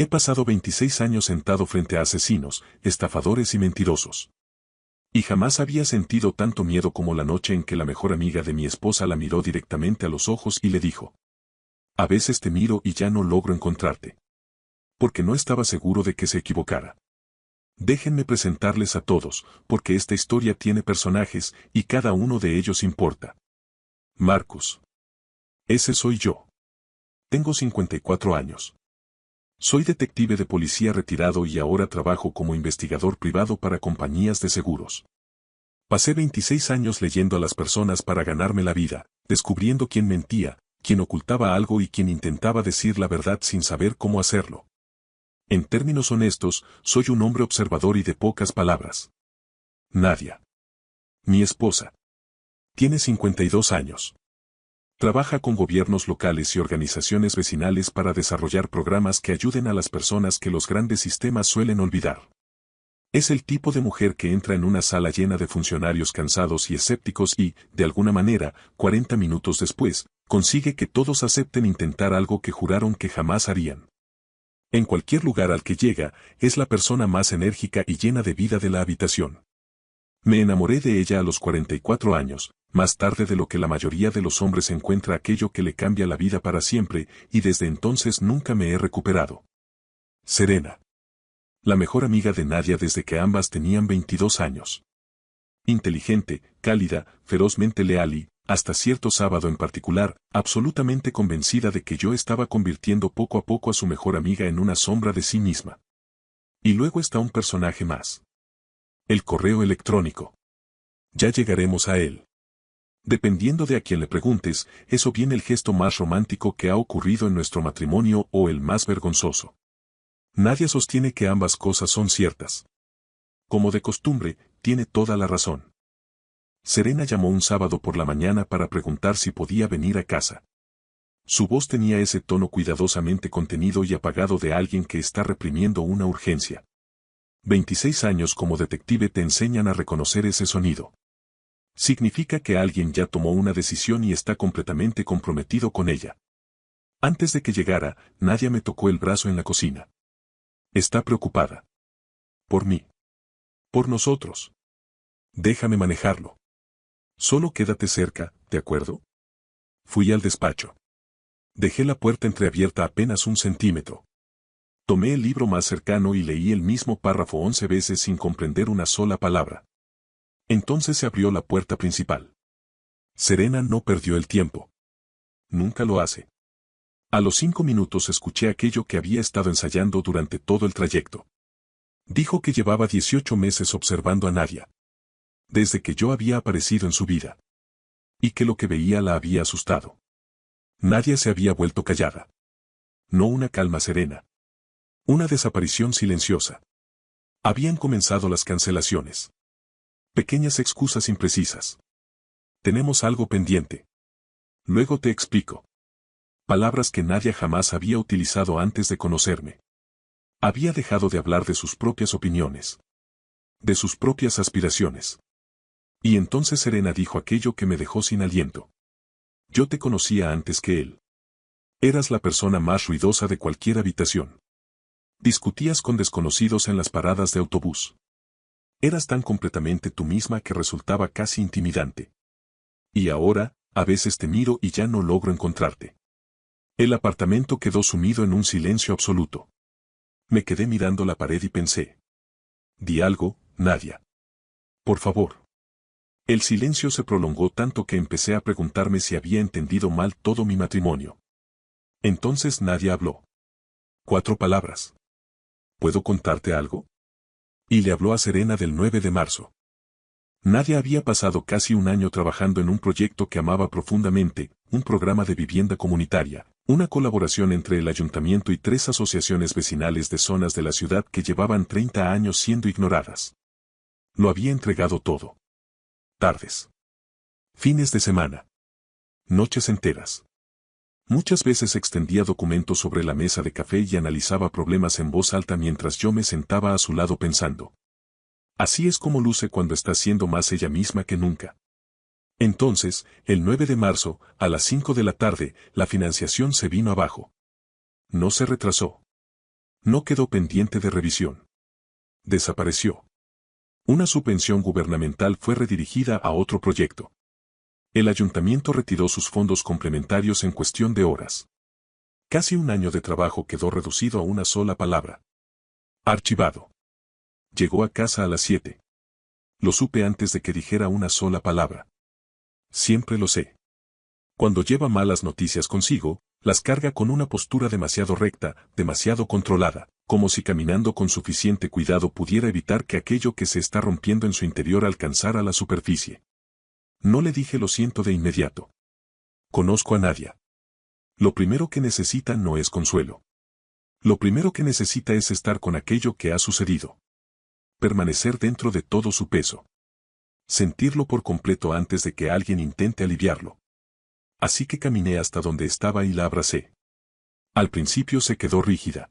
He pasado 26 años sentado frente a asesinos, estafadores y mentirosos. Y jamás había sentido tanto miedo como la noche en que la mejor amiga de mi esposa la miró directamente a los ojos y le dijo: a veces te miro y ya no logro encontrarte. Porque no estaba seguro de que se equivocara. Déjenme presentarles a todos, porque esta historia tiene personajes y cada uno de ellos importa. Marcus. Ese soy yo. Tengo 54 años. Soy detective de policía retirado y ahora trabajo como investigador privado para compañías de seguros. Pasé 26 años leyendo a las personas para ganarme la vida, descubriendo quién mentía, quién ocultaba algo y quién intentaba decir la verdad sin saber cómo hacerlo. En términos honestos, soy un hombre observador y de pocas palabras. Nadia. Mi esposa. Tiene 52 años. Trabaja con gobiernos locales y organizaciones vecinales para desarrollar programas que ayuden a las personas que los grandes sistemas suelen olvidar. Es el tipo de mujer que entra en una sala llena de funcionarios cansados y escépticos y, de alguna manera, 40 minutos después, consigue que todos acepten intentar algo que juraron que jamás harían. En cualquier lugar al que llega, es la persona más enérgica y llena de vida de la habitación. Me enamoré de ella a los 44 años, más tarde de lo que la mayoría de los hombres encuentra aquello que le cambia la vida para siempre, y desde entonces nunca me he recuperado. Serena. La mejor amiga de Nadia desde que ambas tenían 22 años. Inteligente, cálida, ferozmente leal y, hasta cierto sábado en particular, absolutamente convencida de que yo estaba convirtiendo poco a poco a su mejor amiga en una sombra de sí misma. Y luego está un personaje más. El correo electrónico. Ya llegaremos a él. Dependiendo de a quién le preguntes, es o bien el gesto más romántico que ha ocurrido en nuestro matrimonio o el más vergonzoso. Nadia sostiene que ambas cosas son ciertas. Como de costumbre, tiene toda la razón. Serena llamó un sábado por la mañana para preguntar si podía venir a casa. Su voz tenía ese tono cuidadosamente contenido y apagado de alguien que está reprimiendo una urgencia. 26 años como detective te enseñan a reconocer ese sonido. Significa que alguien ya tomó una decisión y está completamente comprometido con ella. Antes de que llegara, Nadia me tocó el brazo en la cocina. Está preocupada. Por mí. Por nosotros. Déjame manejarlo. Solo quédate cerca, ¿de acuerdo? Fui al despacho. Dejé la puerta entreabierta apenas 1 centímetro. Tomé el libro más cercano y leí el mismo párrafo 11 veces sin comprender una sola palabra. Entonces se abrió la puerta principal. Serena no perdió el tiempo. Nunca lo hace. A los 5 minutos escuché aquello que había estado ensayando durante todo el trayecto. Dijo que llevaba 18 meses observando a Nadia. Desde que yo había aparecido en su vida. Y que lo que veía la había asustado. Nadia se había vuelto callada. No una calma serena. Una desaparición silenciosa. Habían comenzado las cancelaciones. Pequeñas excusas imprecisas. Tenemos algo pendiente. Luego te explico. Palabras que Nadia jamás había utilizado antes de conocerme. Había dejado de hablar de sus propias opiniones. De sus propias aspiraciones. Y entonces Serena dijo aquello que me dejó sin aliento. Yo te conocía antes que él. Eras la persona más ruidosa de cualquier habitación. Discutías con desconocidos en las paradas de autobús. Eras tan completamente tú misma que resultaba casi intimidante. Y ahora, a veces te miro y ya no logro encontrarte. El apartamento quedó sumido en un silencio absoluto. Me quedé mirando la pared y pensé. Di algo, Nadia. Por favor. El silencio se prolongó tanto que empecé a preguntarme si había entendido mal todo mi matrimonio. Entonces Nadia habló. 4 palabras. ¿Puedo contarte algo? Y le habló a Serena del 9 de marzo. Nadia había pasado casi 1 año trabajando en un proyecto que amaba profundamente, un programa de vivienda comunitaria, una colaboración entre el ayuntamiento y 3 asociaciones vecinales de zonas de la ciudad que llevaban 30 años siendo ignoradas. Lo había entregado todo. Tardes. Fines de semana. Noches enteras. Muchas veces extendía documentos sobre la mesa de café y analizaba problemas en voz alta mientras yo me sentaba a su lado pensando. Así es como luce cuando está siendo más ella misma que nunca. Entonces, el 9 de marzo, a las 5 de la tarde, la financiación se vino abajo. No se retrasó. No quedó pendiente de revisión. Desapareció. Una subvención gubernamental fue redirigida a otro proyecto. El ayuntamiento retiró sus fondos complementarios en cuestión de horas. Casi un año de trabajo quedó reducido a una sola palabra. Archivado. Llegó a casa a las 7. Lo supe antes de que dijera una sola palabra. Siempre lo sé. Cuando lleva malas noticias consigo, las carga con una postura demasiado recta, demasiado controlada, como si caminando con suficiente cuidado pudiera evitar que aquello que se está rompiendo en su interior alcanzara la superficie. No le dije lo siento de inmediato. Conozco a Nadia. Lo primero que necesita no es consuelo. Lo primero que necesita es estar con aquello que ha sucedido. Permanecer dentro de todo su peso. Sentirlo por completo antes de que alguien intente aliviarlo. Así que caminé hasta donde estaba y la abracé. Al principio se quedó rígida.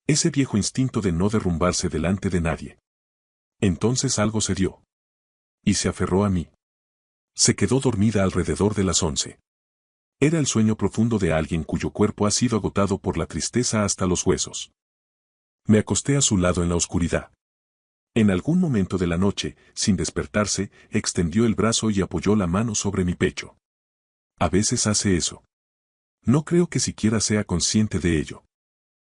Ese viejo instinto de no derrumbarse delante de nadie. Entonces algo se dio. Y se aferró a mí. Se quedó dormida alrededor de las 11. Era el sueño profundo de alguien cuyo cuerpo ha sido agotado por la tristeza hasta los huesos. Me acosté a su lado en la oscuridad. En algún momento de la noche, sin despertarse, extendió el brazo y apoyó la mano sobre mi pecho. A veces hace eso. No creo que siquiera sea consciente de ello.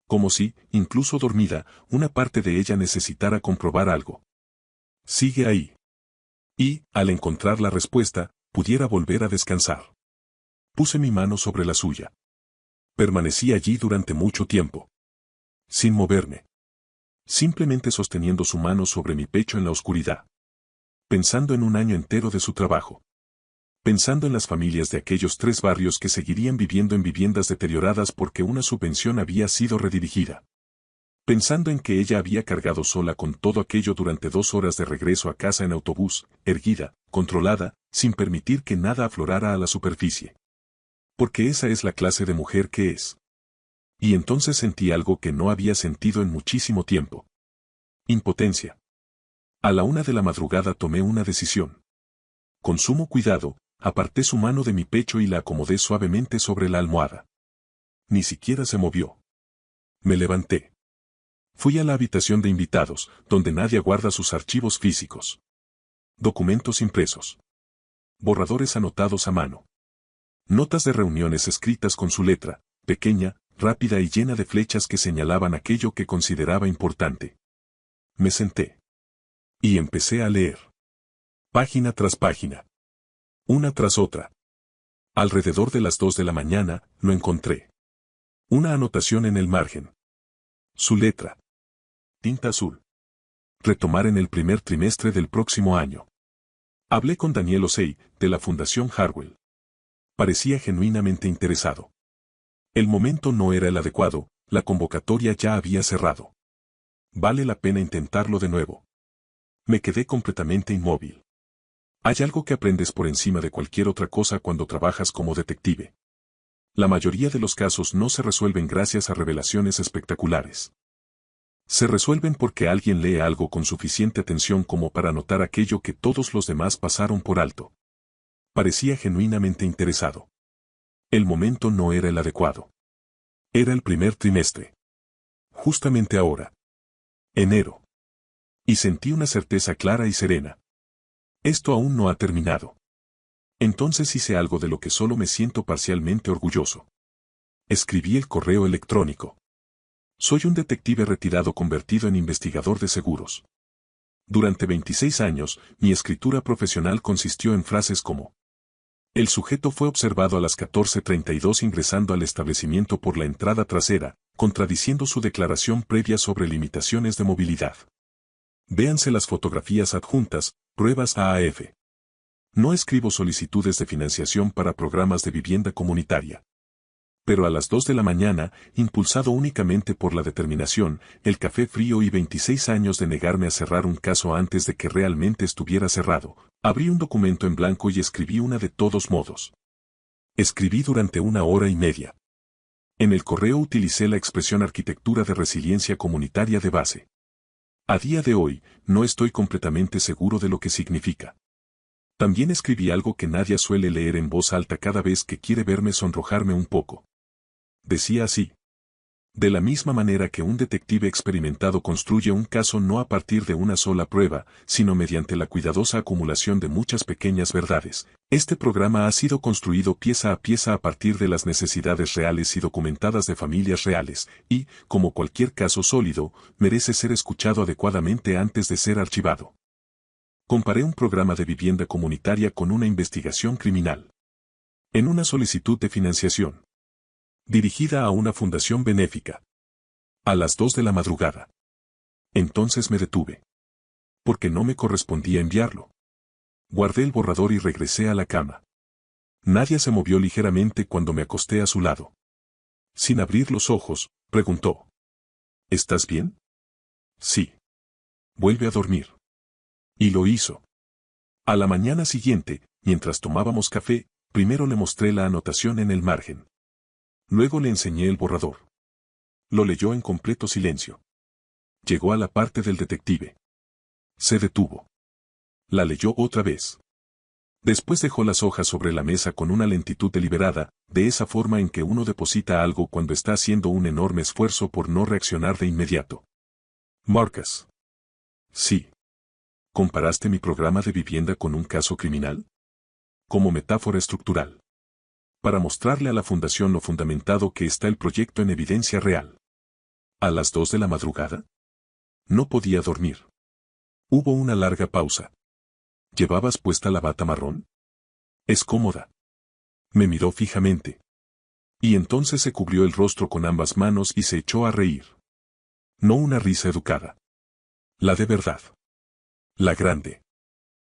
Como si, incluso dormida, una parte de ella necesitara comprobar algo. Sigue ahí. Y, al encontrar la respuesta, pudiera volver a descansar. Puse mi mano sobre la suya. Permanecí allí durante mucho tiempo. Sin moverme. Simplemente sosteniendo su mano sobre mi pecho en la oscuridad. Pensando en un año entero de su trabajo. Pensando en las familias de aquellos 3 barrios que seguirían viviendo en viviendas deterioradas porque una subvención había sido redirigida. Pensando en que ella había cargado sola con todo aquello durante 2 horas de regreso a casa en autobús, erguida, controlada, sin permitir que nada aflorara a la superficie. Porque esa es la clase de mujer que es. Y entonces sentí algo que no había sentido en muchísimo tiempo. Impotencia. A la 1 de la madrugada tomé una decisión. Con sumo cuidado, aparté su mano de mi pecho y la acomodé suavemente sobre la almohada. Ni siquiera se movió. Me levanté. Fui a la habitación de invitados, donde Nadia guarda sus archivos físicos. Documentos impresos. Borradores anotados a mano. Notas de reuniones escritas con su letra, pequeña, rápida y llena de flechas que señalaban aquello que consideraba importante. Me senté. Y empecé a leer. Página tras página. Una tras otra. Alrededor de las 2 de la mañana, lo encontré. Una anotación en el margen. Su letra. Tinta azul. Retomar en el primer trimestre del próximo año. Hablé con Daniel Osei, de la Fundación Harwell. Parecía genuinamente interesado. El momento no era el adecuado, la convocatoria ya había cerrado. Vale la pena intentarlo de nuevo. Me quedé completamente inmóvil. Hay algo que aprendes por encima de cualquier otra cosa cuando trabajas como detective. La mayoría de los casos no se resuelven gracias a revelaciones espectaculares. Se resuelven porque alguien lee algo con suficiente atención como para notar aquello que todos los demás pasaron por alto. Parecía genuinamente interesado. El momento no era el adecuado. Era el primer trimestre. Justamente ahora. Enero. Y sentí una certeza clara y serena. Esto aún no ha terminado. Entonces hice algo de lo que solo me siento parcialmente orgulloso. Escribí el correo electrónico. Soy un detective retirado convertido en investigador de seguros. Durante 26 años, mi escritura profesional consistió en frases como: el sujeto fue observado a las 14:32 ingresando al establecimiento por la entrada trasera, contradiciendo su declaración previa sobre limitaciones de movilidad. Véanse las fotografías adjuntas, pruebas AAF. No escribo solicitudes de financiación para programas de vivienda comunitaria. Pero a las 2 de la mañana, impulsado únicamente por la determinación, el café frío y 26 años de negarme a cerrar un caso antes de que realmente estuviera cerrado, abrí un documento en blanco y escribí una de todos modos. Escribí durante 1 hora y media. En el correo utilicé la expresión arquitectura de resiliencia comunitaria de base. A día de hoy, no estoy completamente seguro de lo que significa. También escribí algo que Nadia suele leer en voz alta cada vez que quiere verme sonrojarme un poco. Decía así: De la misma manera que un detective experimentado construye un caso no a partir de una sola prueba, sino mediante la cuidadosa acumulación de muchas pequeñas verdades, este programa ha sido construido pieza a partir de las necesidades reales y documentadas de familias reales, y, como cualquier caso sólido, merece ser escuchado adecuadamente antes de ser archivado. Comparé un programa de vivienda comunitaria con una investigación criminal. En una solicitud de financiación dirigida a una fundación benéfica. A las 2 de la madrugada. Entonces me detuve. Porque no me correspondía enviarlo. Guardé el borrador y regresé a la cama. Nadia se movió ligeramente cuando me acosté a su lado. Sin abrir los ojos, preguntó. ¿Estás bien? Sí. Vuelve a dormir. Y lo hizo. A la mañana siguiente, mientras tomábamos café, primero le mostré la anotación en el margen. Luego le enseñé el borrador. Lo leyó en completo silencio. Llegó a la parte del detective. Se detuvo. La leyó otra vez. Después dejó las hojas sobre la mesa con una lentitud deliberada, de esa forma en que uno deposita algo cuando está haciendo un enorme esfuerzo por no reaccionar de inmediato. Marcus. Sí. ¿Comparaste mi programa de vivienda con un caso criminal? Como metáfora estructural. Para mostrarle a la fundación lo fundamentado que está el proyecto en evidencia real. ¿A las 2 de la madrugada? No podía dormir. Hubo una larga pausa. ¿Llevabas puesta la bata marrón? Es cómoda. Me miró fijamente. Y entonces se cubrió el rostro con ambas manos y se echó a reír. No una risa educada. La de verdad. La grande.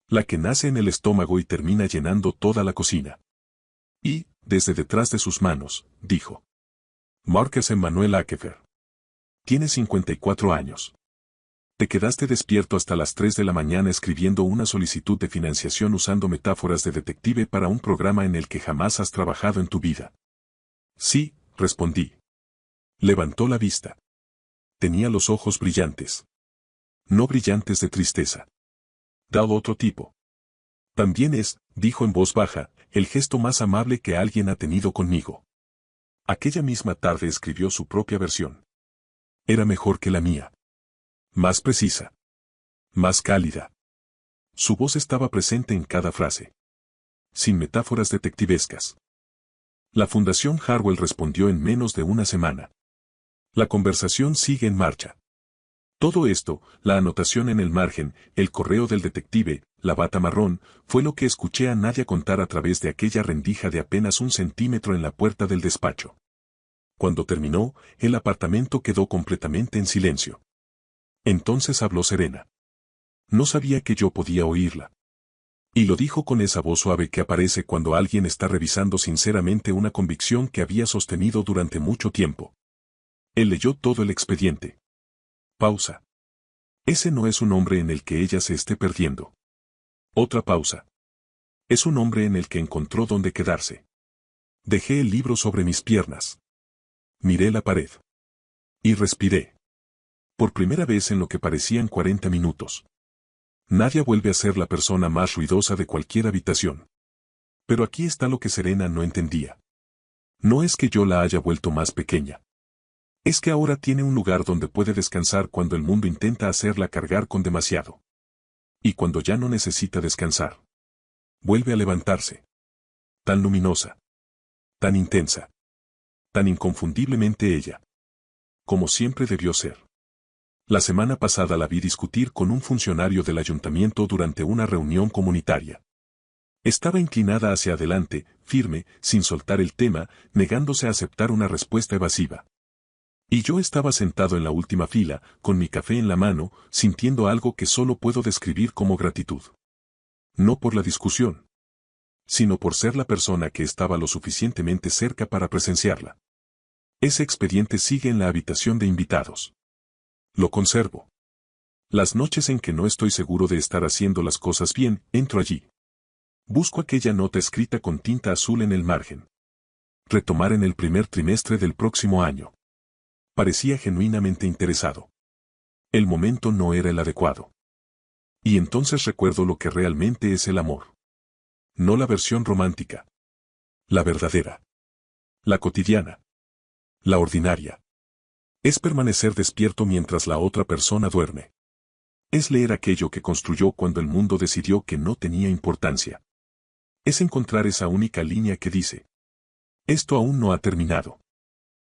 La que nace en el estómago y termina llenando toda la cocina. Y, desde detrás de sus manos, dijo. Marcus Emmanuel Ackefer. Tienes 54 años. Te quedaste despierto hasta las 3 de la mañana escribiendo una solicitud de financiación usando metáforas de detective para un programa en el que jamás has trabajado en tu vida. Sí, respondí. Levantó la vista. Tenía los ojos brillantes. No brillantes de tristeza. Dado otro tipo. También es, dijo en voz baja, el gesto más amable que alguien ha tenido conmigo. Aquella misma tarde escribió su propia versión. Era mejor que la mía. Más precisa. Más cálida. Su voz estaba presente en cada frase. Sin metáforas detectivescas. La Fundación Harwell respondió en menos de una semana. La conversación sigue en marcha. Todo esto, la anotación en el margen, el correo del detective, la bata marrón, fue lo que escuché a Nadia contar a través de aquella rendija de apenas 1 centímetro en la puerta del despacho. Cuando terminó, el apartamento quedó completamente en silencio. Entonces habló Serena. No sabía que yo podía oírla. Y lo dijo con esa voz suave que aparece cuando alguien está revisando sinceramente una convicción que había sostenido durante mucho tiempo. Él leyó todo el expediente. Pausa. Ese no es un hombre en el que ella se esté perdiendo. Otra pausa. Es un hombre en el que encontró dónde quedarse. Dejé el libro sobre mis piernas. Miré la pared. Y respiré. Por primera vez en lo que parecían 40 minutos. Nadia vuelve a ser la persona más ruidosa de cualquier habitación. Pero aquí está lo que Serena no entendía. No es que yo la haya vuelto más pequeña. Es que ahora tiene un lugar donde puede descansar cuando el mundo intenta hacerla cargar con demasiado. Y cuando ya no necesita descansar. Vuelve a levantarse. Tan luminosa. Tan intensa. Tan inconfundiblemente ella. Como siempre debió ser. La semana pasada la vi discutir con un funcionario del ayuntamiento durante una reunión comunitaria. Estaba inclinada hacia adelante, firme, sin soltar el tema, negándose a aceptar una respuesta evasiva. Y yo estaba sentado en la última fila, con mi café en la mano, sintiendo algo que solo puedo describir como gratitud. No por la discusión, sino por ser la persona que estaba lo suficientemente cerca para presenciarla. Ese expediente sigue en la habitación de invitados. Lo conservo. Las noches en que no estoy seguro de estar haciendo las cosas bien, entro allí. Busco aquella nota escrita con tinta azul en el margen. Retomar en el primer trimestre del próximo año. Parecía genuinamente interesado. El momento no era el adecuado. Y entonces recuerdo lo que realmente es el amor. No la versión romántica. La verdadera. La cotidiana. La ordinaria. Es permanecer despierto mientras la otra persona duerme. Es leer aquello que construyó cuando el mundo decidió que no tenía importancia. Es encontrar esa única línea que dice: esto aún no ha terminado.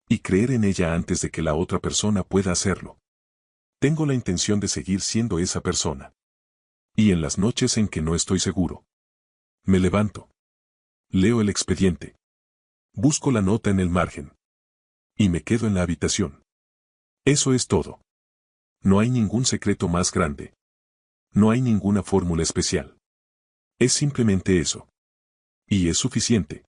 Y creer en ella antes de que la otra persona pueda hacerlo. Tengo la intención de seguir siendo esa persona. Y en las noches en que no estoy seguro, me levanto. Leo el expediente. Busco la nota en el margen. Y me quedo en la habitación. Eso es todo. No hay ningún secreto más grande. No hay ninguna fórmula especial. Es simplemente eso. Y es suficiente.